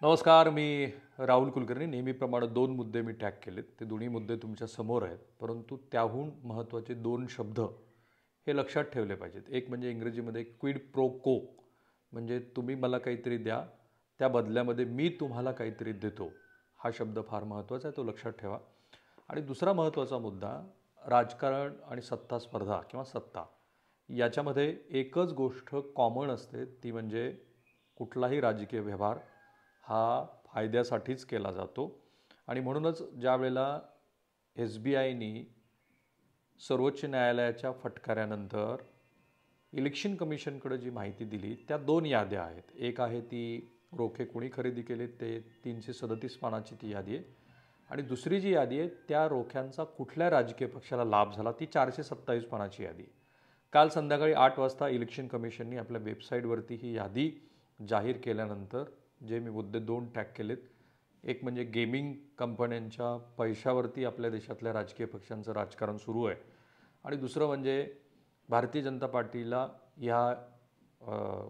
नमस्कार. मी राहुल कुलकर्णी. नेहमीप्रमाणे दोन मुद्दे मी टॅग केलेत. ते दोन्ही मुद्दे तुमच्या समोर आहेत. परंतु त्याहून महत्त्वाचे दोन शब्द हे लक्षात ठेवले पाहिजेत. एक म्हणजे इंग्रजीमध्ये क्विड प्रो को, म्हणजे तुम्ही मला काहीतरी द्या, त्या बदल्यामध्ये मी तुम्हाला काहीतरी देतो. हा शब्द फार महत्त्वाचा आहे, तो लक्षात ठेवा. आणि दुसरा महत्त्वाचा मुद्दा, राजकारण आणि सत्ता स्पर्धा किंवा सत्ता याच्यामध्ये एकच गोष्ट कॉमन असते, ती म्हणजे कुठलाही राजकीय व्यवहार हा फायद्यासाठीच केला जातो. आणि म्हणूनच ज्या वेळेला SBIनी सर्वोच्च न्यायालयाच्या फटकाऱ्यानंतर इलेक्शन कमिशनकडे जी माहिती दिली, त्या दोन याद्या आहेत. एक आहे ती रोखे कोणी खरेदी केले, ते 337 पानाची ती यादी आहे. आणि दुसरी जी यादी आहे, त्या रोख्यांचा कुठल्या राजकीय पक्षाला लाभ झाला, ती 427 पानाची यादी आहे. काल संध्याकाळी 8 वाजता इलेक्शन कमिशननी आपल्या वेबसाईटवरती ही यादी जाहीर केल्यानंतर जे मी मुद्दे दोन टॅग केलेत, एक म्हणजे गेमिंग कंपन्यांच्या पैशावरती आपल्या देशातल्या राजकीय पक्षांचं राजकारण सुरू आहे, आणि दुसरं म्हणजे भारतीय जनता पार्टीला ह्या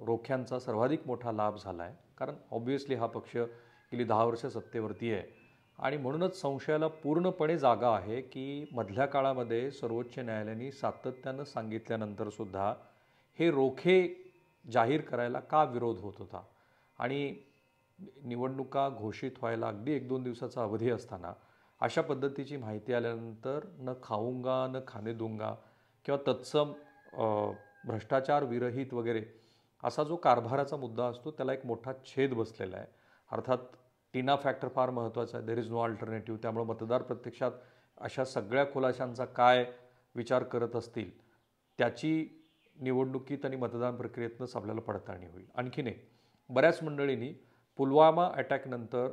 रोख्यांचा सर्वाधिक मोठा लाभ झाला आहे. कारण ऑब्व्हियसली हा पक्ष गेली 10 वर्ष सत्तेवरती आहे, आणि म्हणूनच संशयाला पूर्णपणे जागा आहे की मधल्या काळामध्ये सर्वोच्च न्यायालयाने सातत्यानं सांगितल्यानंतरसुद्धा हे रोखे जाहीर करायला का विरोध होत होता. आणि निवडणुका घोषित व्हायला अगदी 1-2 दिवसाचा अवधी असताना अशा पद्धतीची माहिती आल्यानंतर न खाऊंगा न खाने दूंगा किंवा तत्सम भ्रष्टाचार विरहित वगैरे असा जो कारभाराचा मुद्दा असतो, त्याला एक मोठा छेद बसलेला आहे. अर्थात टीना फॅक्टर फार महत्त्वाचा आहे. There is no alternative. त्यामुळे मतदार प्रत्यक्षात अशा सगळ्या खुलाशांचा काय विचार करत असतील, त्याची निवडणुकीत आणि मतदान प्रक्रियेतनंच आपल्याला पडताळणी होईल. आणखीन एक, बऱ्याच मंडळींनी पुलवामा अटॅकनंतर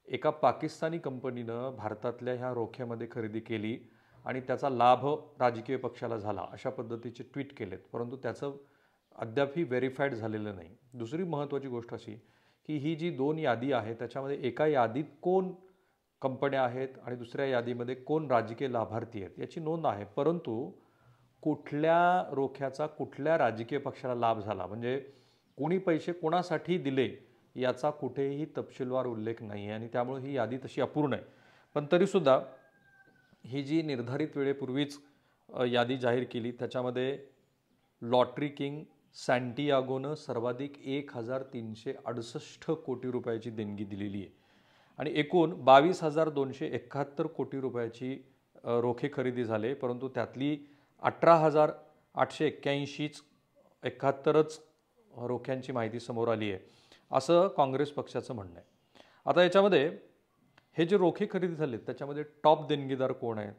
एका पाकिस्तानी कंपनीनं भारतातल्या ह्या रोख्यामध्ये खरेदी केली आणि त्याचा लाभ राजकीय पक्षाला झाला, अशा पद्धतीचे ट्विट केलेत. परंतु त्याचं अद्यापही व्हेरीफाईड झालेलं नाही. दुसरी महत्त्वाची गोष्ट अशी की ही जी दोन यादी आहे, त्याच्यामध्ये एका यादीत कोण कंपन्या आहेत आणि दुसऱ्या यादीमध्ये कोण राजकीय लाभार्थी आहेत याची नोंद आहे. परंतु कुठल्या रोख्याचा कुठल्या राजकीय पक्षाला लाभ झाला, म्हणजे कोणी पैसे कोणासाठी दिले, याचा कुठेही तपशीलवार उल्लेख नाही आहे. आणि त्यामुळे ही यादी तशी अपूर्ण आहे. पण तरीसुद्धा ही जी निर्धारित वेळेपूर्वीच यादी जाहीर केली, त्याच्यामध्ये लॉटरी किंग सॅन्टियागोनं सर्वाधिक 1,368 कोटी रुपयाची देणगी दिलेली आहे. आणि एकूण 22,271 कोटी रुपयाची रोखे खरेदी झाले. परंतु त्यातली 18,881च रोख्यांची माहिती समोर आली आहे, असं काँग्रेस पक्षाचं म्हणणं आहे. आता याच्यामध्ये हे जे रोखे खरेदी झाले, त्याच्यामध्ये टॉप देणगीदार कोण आहेत,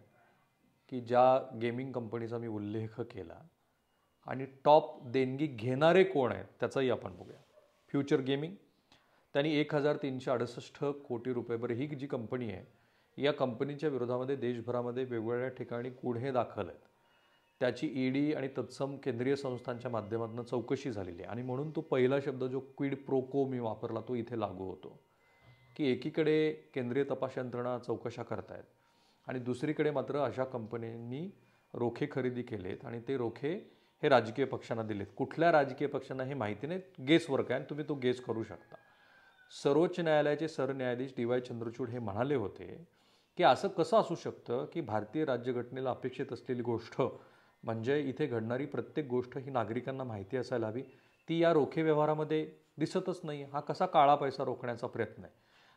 की ज्या गेमिंग कंपनीचा मी उल्लेख केला, आणि टॉप देणगी घेणारे कोण आहेत त्याचंही आपण बघूया. फ्युचर गेमिंग, त्यांनी 1,368 कोटी रुपये. बरं, ही जी कंपनी आहे, या कंपनीच्या विरोधामध्ये देशभरामध्ये वेगवेगळ्या ठिकाणी गुन्हे दाखल आहेत. त्याची ED आणि तत्सम केंद्रीय संस्थांच्या माध्यमातून चौकशी झालेली आहे. आणि म्हणून तो पहिला शब्द जो क्विड प्रो को मी वापरला, तो इथे लागू होतो, की एकीकडे केंद्रीय तपास यंत्रणा चौकशा करतायत आणि दुसरीकडे मात्र अशा कंपन्यांनी रोखे खरेदी केलेत आणि ते रोखे हे राजकीय पक्षांना दिलेत. कुठल्या राजकीय पक्षांना हे माहिती नाही, गेस वर्क आहे आणि तुम्ही तो गेस करू शकता. सर्वोच्च न्यायालयाचे सरन्यायाधीश DY चंद्रचूड हे म्हणाले होते की असं कसं असू शकतं की भारतीय राज्यघटनेला अपेक्षित असलेली गोष्ट, म्हणजे इथे घडणारी प्रत्येक गोष्ट ही नागरिकांना माहिती असायला हवी, ती या रोखे व्यवहारामध्ये दिसतच नाही. हा कसा काळा पैसा रोखण्याचा प्रयत्न आहे.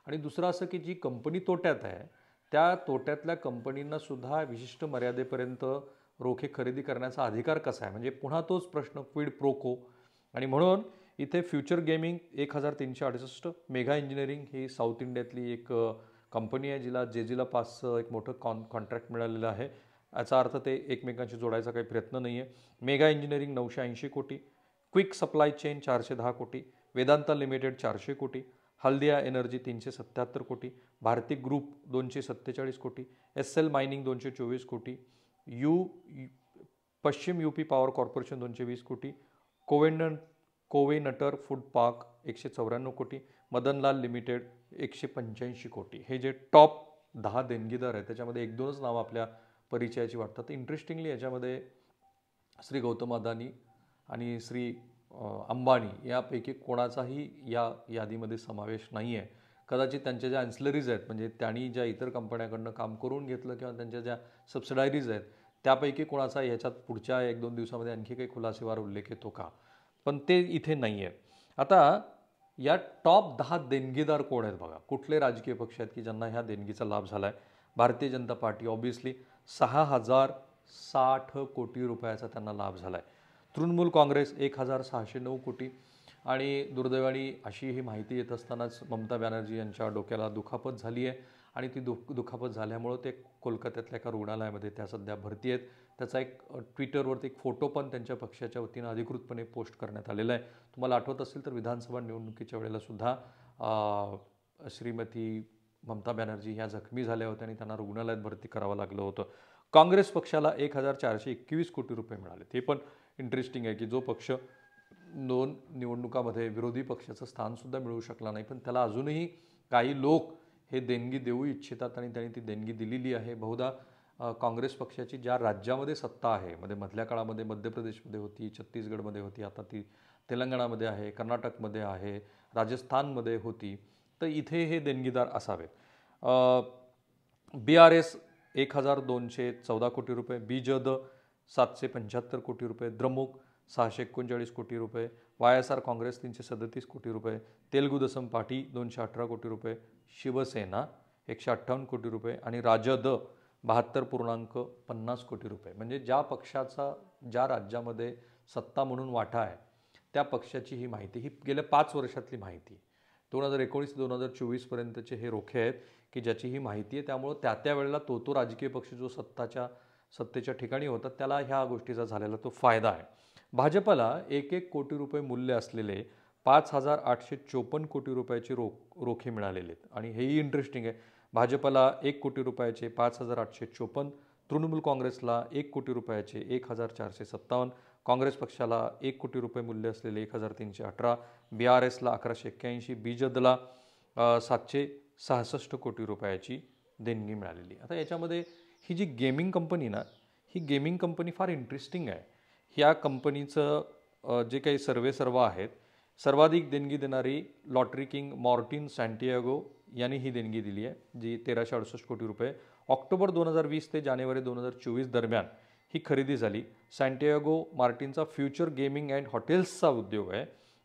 आणि दुसरं असं की जी कंपनी तोट्यात आहे, त्या तोट्यातल्या कंपनींना सुद्धा विशिष्ट मर्यादेपर्यंत रोखे खरेदी करण्याचा अधिकार कसा आहे, म्हणजे पुन्हा तोच प्रश्न क्विड प्रो को. आणि म्हणून इथे फ्युचर गेमिंग 1,368, मेगा इंजिनिअरिंग ही साऊथ इंडियातली एक कंपनी आहे, जिला जेजिला पासचं एक मोठं कॉन्ट्रॅक्ट मिळालेलं आहे. याचा अर्थ ते एकमेकांशी जोडायचा काही प्रयत्न नाही आहे. मेगा इंजिनिअरिंग 980 कोटी, क्विक सप्लाय चेन 410 कोटी, वेदांता लिमिटेड 400 कोटी, हल्दिया एनर्जी 377 कोटी, भारती ग्रुप 247 कोटी, SL मायनिंग 224 कोटी, पश्चिम UP पॉवर कॉर्पोरेशन 220 कोटी, कोवेनटर फूड पार्क 194 कोटी, मदनलाल लिमिटेड 185 कोटी. हे जे टॉप 10 देणगीदार आहेत, त्याच्यामध्ये 1-2च नावं आपल्या परिचयाची वाटतात. इंटरेस्टिंगली याच्यामध्ये श्री गौतम अदानी आणि श्री अंबानी यापैकी कोणाचाही या यादीमध्ये समावेश नाही आहे. कदाचित त्यांच्या ज्या ॲन्सिलरीज आहेत, म्हणजे त्यांनी ज्या इतर कंपन्याकडनं काम करून घेतलं किंवा त्यांच्या ज्या सबसिडायरीज आहेत त्यापैकी कोणाचा ह्याच्यात पुढच्या 1-2 दिवसामध्ये आणखी काही खुलासेवार उल्लेख येतो का, पण ते इथे नाही आहे. आता या टॉप 10 देणगीदार कोण आहेत बघा, कुठले राजकीय पक्ष आहेत की ज्यांना ह्या देणगीचा लाभ झाला आहे. भारतीय जनता पार्टी ऑब्व्हियसली 6,060 कोटी रुपयाचा त्यांना लाभ झाला आहे. तृणमूल काँग्रेस 1,609 कोटी. आणि दुर्दैवाने अशी ही माहिती येत असतानाच ममता बॅनर्जी यांच्या डोक्याला दुखापत झाली आहे आणि ती दुखापत झाल्यामुळं ते कोलकात्यातल्या एका रुग्णालयामध्ये त्या सध्या भरती आहेत. त्याचा एक ट्विटरवरती एक फोटो पण त्यांच्या पक्षाच्या वतीनं अधिकृतपणे पोस्ट करण्यात आलेला आहे. तुम्हाला आठवत असेल तर विधानसभा निवडणुकीच्या वेळेला सुद्धा श्रीमती ममता बॅनर्जी ह्या जखमी झाल्या होत्या आणि त्यांना रुग्णालयात भरती करावं लागलं होतं. काँग्रेस पक्षाला 1,421 कोटी रुपये मिळाले. ते पण इंटरेस्टिंग आहे की जो पक्ष 2 निवडणुकामध्ये विरोधी पक्षाचं स्थानसुद्धा मिळू शकला नाही, पण त्याला अजूनही काही लोक हे देणगी देऊ इच्छितात आणि त्यांनी ती देणगी दिलेली आहे. बहुधा काँग्रेस पक्षाची ज्या राज्यामध्ये सत्ता आहे, म्हणजे मधल्या काळामध्ये मध्य प्रदेशमध्ये होती, छत्तीसगडमध्ये होती, आता ती तेलंगणामध्ये आहे, कर्नाटकमध्ये आहे, राजस्थानमध्ये होती, तर इथे हे देणगीदार असावेत. BRS 1,214 कोटी रुपये, BJD 775 कोटी रुपये, द्रमुक 639 कोटी रुपये, YSR काँग्रेस 337 कोटी रुपये, तेलुगू देसम पार्टी 218 कोटी रुपये, शिवसेना 158 कोटी रुपये आणि राजद 72.50 कोटी रुपये. म्हणजे ज्या पक्षाचा ज्या राज्यामध्ये सत्ता म्हणून वाटा आहे त्या पक्षाची ही माहिती, ही गेल्या 5 वर्षातली माहिती, 2019 ते 2024 पर्यंतचे हे रोखे आहेत की ज्याची ही माहिती आहे. त्यामुळं त्या वेळेला तो राजकीय पक्ष जो सत्तेच्या ठिकाणी होता त्याला ह्या गोष्टीचा झालेला तो फायदा आहे. भाजपला 1 कोटी रुपये मूल्य असलेले 5,854 कोटी रुपयाचे रोखे मिळालेले आहेत. आणि हेही इंटरेस्टिंग आहे, भाजपला 1 कोटी रुपयाचे 5,854, तृणमूल काँग्रेसला 1 कोटी रुपयाचे 1,457, काँग्रेस पक्षाला 1 कोटी रुपये मूल्य असलेले 1,318, BRSला 1,181, BJDला 766 कोटी रुपयाची देणगी मिळालेली. आता याच्यामध्ये ही जी गेमिंग कंपनी ना, ही गेमिंग कंपनी फार इंटरेस्टिंग आहे. ह्या कंपनीचं जे काही सर्व आहेत, सर्वाधिक देणगी देणारी लॉटरी किंग मॉर्टिन सॅन्टियागो यांनी ही देणगी दिली आहे, जी 1,368 कोटी रुपये. ऑक्टोबर 2020 ते जानेवारी 2024 दरम्यान ही खरेदी झाली. सॅन्टियागो मार्टिनचा फ्युचर गेमिंग अँड हॉटेल्सचा उद्योग आहे.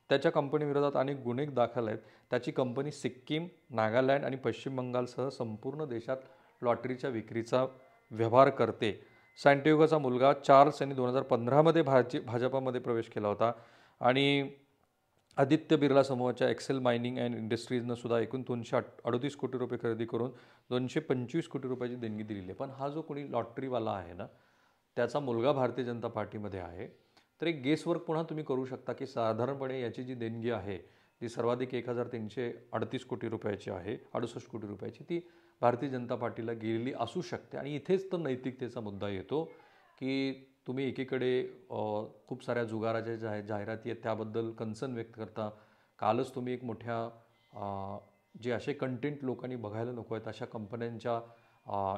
त्याच्या कंपनीविरोधात अनेक गुन्हे दाखल आहेत. त्याची कंपनी सिक्कीम, नागालँड आणि पश्चिम बंगालसह संपूर्ण देशात लॉटरीच्या विक्रीचा व्यवहार करते. सॅन्टियागोचा मुलगा चार्ल्स यांनी 2015मध्ये भाजपामध्ये प्रवेश केला होता आणि आदित्य बिर्ला समूहाच्या एक्सेल मायनिंग अँड इंडस्ट्रीजनं सुद्धा एकूण 238 कोटी रुपये खरेदी करून 225 कोटी रुपयाची देणगी दिलेली आहे. पण हा जो कोणी लॉटरीवाला आहे ना, त्याचा मुलगा भारतीय जनता पार्टीमध्ये आहे. तर एक गेसवर्क पुन्हा तुम्ही करू शकता की साधारणपणे याची जी देणगी आहे जी सर्वाधिक 1,338 कोटी रुपयाची आहे, 68 कोटी रुपयाची, ती भारतीय जनता पार्टीला गेलेली असू शकते. आणि इथेच तर नैतिकतेचा मुद्दा येतो की तुम्ही एकीकडे खूप साऱ्या जुगाराच्या जाहिराती आहेत त्याबद्दल कन्सर्न व्यक्त करता. कालच तुम्ही एक मोठ्या जे असे कंटेंट लोकांनी बघायला नको आहेत अशा कंपन्यांच्या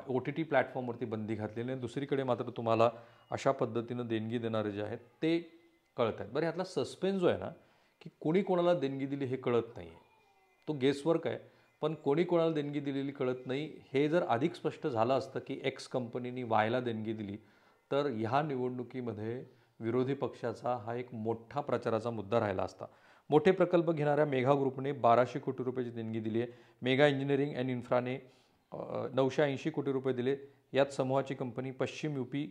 OTT प्लॅटफॉर्मवरती बंदी घातलेली आहे. दुसरीकडे मात्र तुम्हाला अशा पद्धतीनं देणगी देणारे जे आहेत ते कळत आहेत. बरं, ह्यातला सस्पेन्स जो आहे ना, की कोणी कोणाला देणगी दिली हे कळत नाही आहे, तो गेसवर्क आहे. पण कोणी कोणाला देणगी दिलेली कळत नाही. हे जर अधिक स्पष्ट झालं असतं की X कंपनीनी Yला देणगी दिली तर ह्या निवडणुकीमध्ये विरोधी पक्षाचा हा एक मोठा प्रचाराचा मुद्दा राहिला असता. मोठे प्रकल्प घेणाऱ्या मेघा ग्रुपने 1,200 कोटी रुपयाची देणगी दिली आहे. मेगा इंजिनिअरिंग अँड इन्फ्राने 980 कोटी रुपये दिले. यात समूहाची कंपनी पश्चिम UP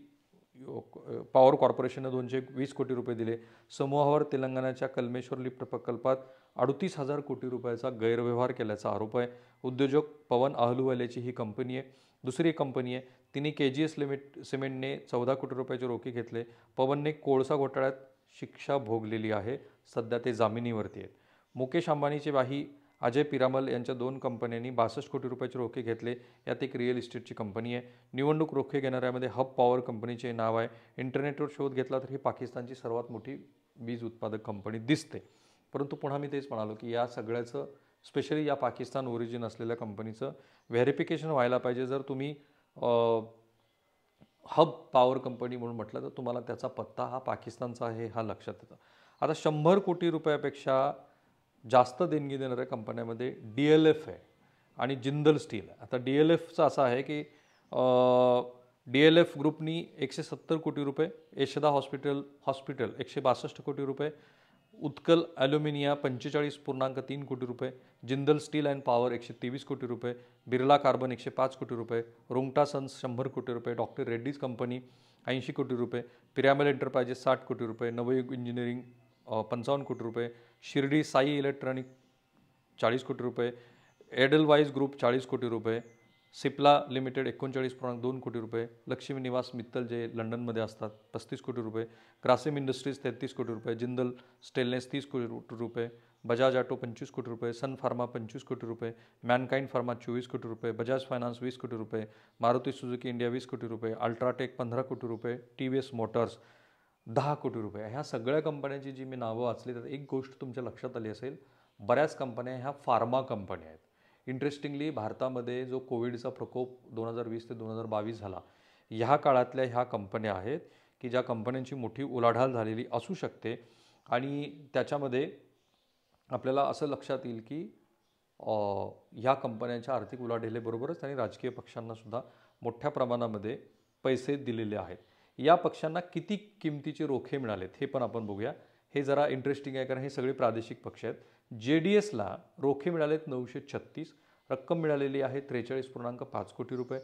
पॉवर कॉर्पोरेशननं 220 कोटी रुपये दिले. समूहावर तेलंगणाच्या कलमेश्वर लिफ्ट प्रकल्पात 38,000 कोटी रुपयाचा गैरव्यवहार केल्याचा आरोप आहे. उद्योजक पवन अहलुवालियाची ही कंपनी आहे. दुसरी कंपनी आहे, तिने KGS सिमेंटने 14 कोटी रुपयाचे रोखे घेतले. पवनने कोळसा घोटाळ्यात शिक्षा भोगलेली आहे, सध्या ते जामिनीवरती आहेत. मुकेश अंबानीचे भाई अजय पिरामल यांच्या 2 कंपन्यांनी 62 कोटी रुपयाचे रोखे घेतले. यात एक रिअल इस्टेटची कंपनी आहे. निवडणूक रोखे घेणाऱ्यामध्ये हब पॉवर कंपनीचे नाव आहे. इंटरनेटवर शोध घेतला तर ही पाकिस्तानची सर्वात मोठी वीज उत्पादक कंपनी दिसते. परंतु पुन्हा मी तेच म्हणालो की या सगळ्याचं स्पेशली या पाकिस्तान ओरिजिन असलेल्या कंपनीचं व्हेरिफिकेशन व्हायला पाहिजे. जर तुम्ही हब पॉवर कंपनी म्हणून म्हटलं तर तुम्हाला त्याचा पत्ता हा पाकिस्तानचा आहे हा लक्षात येतं. आता 100 कोटी रुपयापेक्षा जास्त देणगी देणाऱ्या कंपन्यामध्ये DLF आहे आणि जिंदल स्टील आहे. आता DLFचं असं आहे की DLF ग्रुपनी 170 कोटी रुपये, यशदा हॉस्पिटल 162 कोटी रुपये, उत्कल ॲल्युमिनिया 45.3 कोटी रुपये, जिंदल स्टील अँड पॉवर 123 कोटी रुपये, बिर्ला कार्बन 105 कोटी रुपये, रोंगटा सन्स 100 कोटी रुपये, डॉक्टर रेड्डीज कंपनी 80 कोटी रुपये, पिरामल एंटरप्राइजेस 60 कोटी रुपये, नवयुग इंजिनिअरिंग 55 कोटी रुपये, शिर्डी साई इलेक्ट्रॉनिक 40 कोटी रुपये, एडलवाईज ग्रुप 40 कोटी रुपये, सिप्ला लिमिटेड 39.2 कोटी रुपये, लक्ष्मी निवास मित्तल जे लंडनमध्ये असतात 35 कोटी रुपये, ग्रासिम इंडस्ट्रीज 33 कोटी रुपये, जिंदल स्टेनलेस 30 कोटी रुपये, बजाज ऑटो 25 कोटी रुपये, सन फार्मा 25 कोटी रुपये, मॅनकाइंड फार्मा 24 कोटी रुपये, बजाज फायनान्स 20 कोटी रुपये, मारुती सुझुकी इंडिया 20 कोटी रुपये, अल्ट्राटेक 15 कोटी रुपये, TVS मोटर्स 10 कोटी रुपये. ह्या सगळ्या कंपन्यांची जी मी नावं वाचली तर एक गोष्ट तुमच्या लक्षात आली असेल, बऱ्याच कंपन्या ह्या फार्मा कंपन्या आहेत. इंटरेस्टिंगली भारतामध्ये जो कोविडचा प्रकोप 2020 ते 2022 झाला, ह्या काळातल्या ह्या कंपन्या आहेत की ज्या कंपन्यांची मोठी उलाढाल झालेली असू शकते आणि त्याच्यामध्ये आपल्याला असं लक्षात येईल की ह्या कंपन्यांच्या आर्थिक उलाढालीबरोबरच त्यांनी राजकीय पक्षांनासुद्धा मोठ्या प्रमाणामध्ये पैसे दिलेले आहेत. या पक्षांना किती किमतीचे रोखे मिळालेत हे पण आपण बघूया. हे जरा इंटरेस्टिंग आहे कारण हे सगळे प्रादेशिक पक्ष आहेत. JDSला रोखे मिळालेत 936, रक्कम मिळालेली आहे 43.5 कोटी रुपये.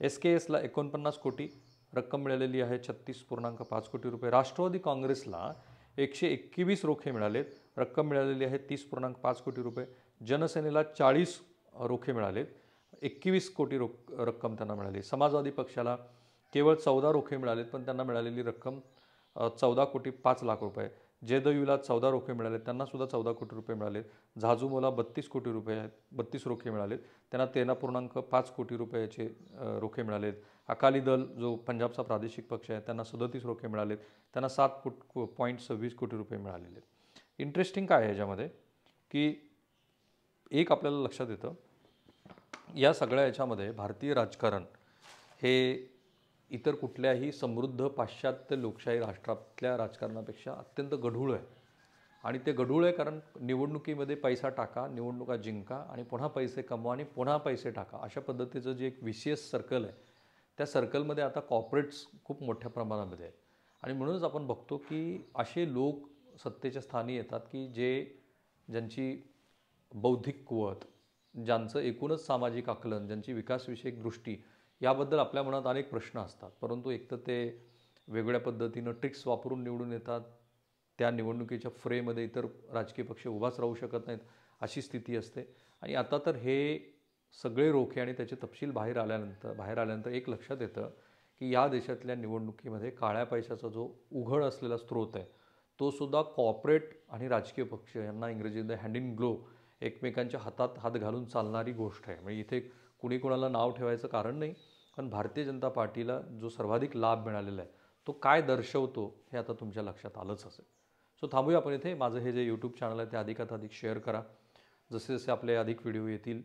SKSला 49 कोटी, रक्कम मिळालेली आहे 36.5 कोटी रुपये. राष्ट्रवादी काँग्रेसला 121 रोखे मिळालेत, रक्कम मिळालेली आहे 30.5 कोटी रुपये. जनसेनेला 40 रोखे मिळालेत, 21 कोटी रक्कम त्यांना मिळाली. समाजवादी पक्षाला केवळ 14 रोखे मिळालेत पण त्यांना मिळालेली रक्कम 14 कोटी 5 लाख रुपये. JDUला 14 रोखे मिळालेत, त्यांनासुद्धा 14 कोटी रुपये मिळालेत. झाझुमोला 32 कोटी रुपये आहेत, 32 रोखे मिळालेत, त्यांना 13.5 कोटी रुपयाचे रोखे मिळालेत. अकाली दल जो पंजाबचा प्रादेशिक पक्ष आहे त्यांना 37 रोखे मिळालेत, त्यांना 7.26 कोटी रुपये मिळालेले आहेत. इंटरेस्टिंग काय आहे याच्यामध्ये की एक आपल्याला लक्षात येतं, या सगळ्या याच्यामध्ये भारतीय राजकारण हे इतर कुठल्याही समृद्ध पाश्चात्य लोकशाही राष्ट्रातल्या राजकारणापेक्षा अत्यंत गढूळ आहे. आणि ते गढूळ आहे कारण निवडणुकीमध्ये पैसा टाका, निवडणुका जिंका आणि पुन्हा पैसे कमवा आणि पुन्हा पैसे टाका, अशा पद्धतीचं जे एक VCS सर्कल आहे त्या सर्कलमध्ये आता कॉर्पोरेट्स खूप मोठ्या प्रमाणामध्ये आहेत. आणि म्हणूनच आपण बघतो की असे लोक सत्तेच्या स्थानी येतात की ज्यांची बौद्धिक कुवत, ज्यांचं एकूणच सामाजिक आकलन, ज्यांची विकासविषयक दृष्टी याबद्दल आपल्या मनात अनेक प्रश्न असतात. परंतु एकतर ते वेगळ्या पद्धतीनं ट्रिक्स वापरून निवडून येतात, त्या निवडणुकीच्या फ्रेमध्ये इतर राजकीय पक्ष उभाच राहू शकत नाहीत अशी स्थिती असते. आणि आता तर हे सगळे रोखे आणि त्याचे तपशील बाहेर आल्यानंतर एक लक्षात येतं की या देशातल्या निवडणुकीमध्ये काळ्या पैशाचा जो उघड असलेला स्रोत आहे तो सुद्धा कॉर्पोरेट आणि राजकीय पक्ष यांना इंग्रजीमध्ये हँड इन ग्लोव, एकमेकांच्या हातात हात घालून चालणारी गोष्ट आहे. म्हणजे इथे कुणी कोणाला नाव ठेवायचं कारण नाही, पण भारतीय जनता पार्टीला जो सर्वाधिक लाभ मिळालेला आहे तो काय दर्शवतो हे आता तुमच्या लक्षात आलंच असेल. सो थांबूया आपण इथे. माझं हे जे यूट्यूब चॅनल आहे ते अधिक शेअर करा. जसे जसे आपले अधिक व्हिडिओ येतील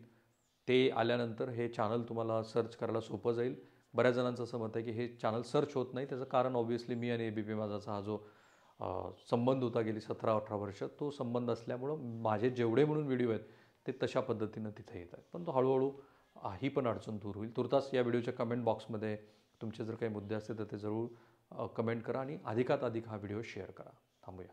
ते आल्यानंतर हे चॅनल तुम्हाला सर्च करायला सोपं जाईल. बऱ्याच जणांचं असं मत आहे की हे चॅनल सर्च होत नाही. त्याचं कारण ऑब्व्हियसली मी आणि ABP माझाचा हा जो संबंध होता गेली 17-18 वर्ष, तो संबंध असल्यामुळं माझे जेवढे म्हणून व्हिडिओ आहेत ते तशा पद्धतीनं तिथे येत आहेत. पण तो हळूहळू ही पण अडचण दूर होईल. तुर्तास या व्हिडिओच्या कमेंट बॉक्समध्ये तुमचे जर काही मुद्दे असतील तर ते जरूर कमेंट करा आणि अधिकात अधिक हा व्हिडिओ शेअर करा. थांबूया.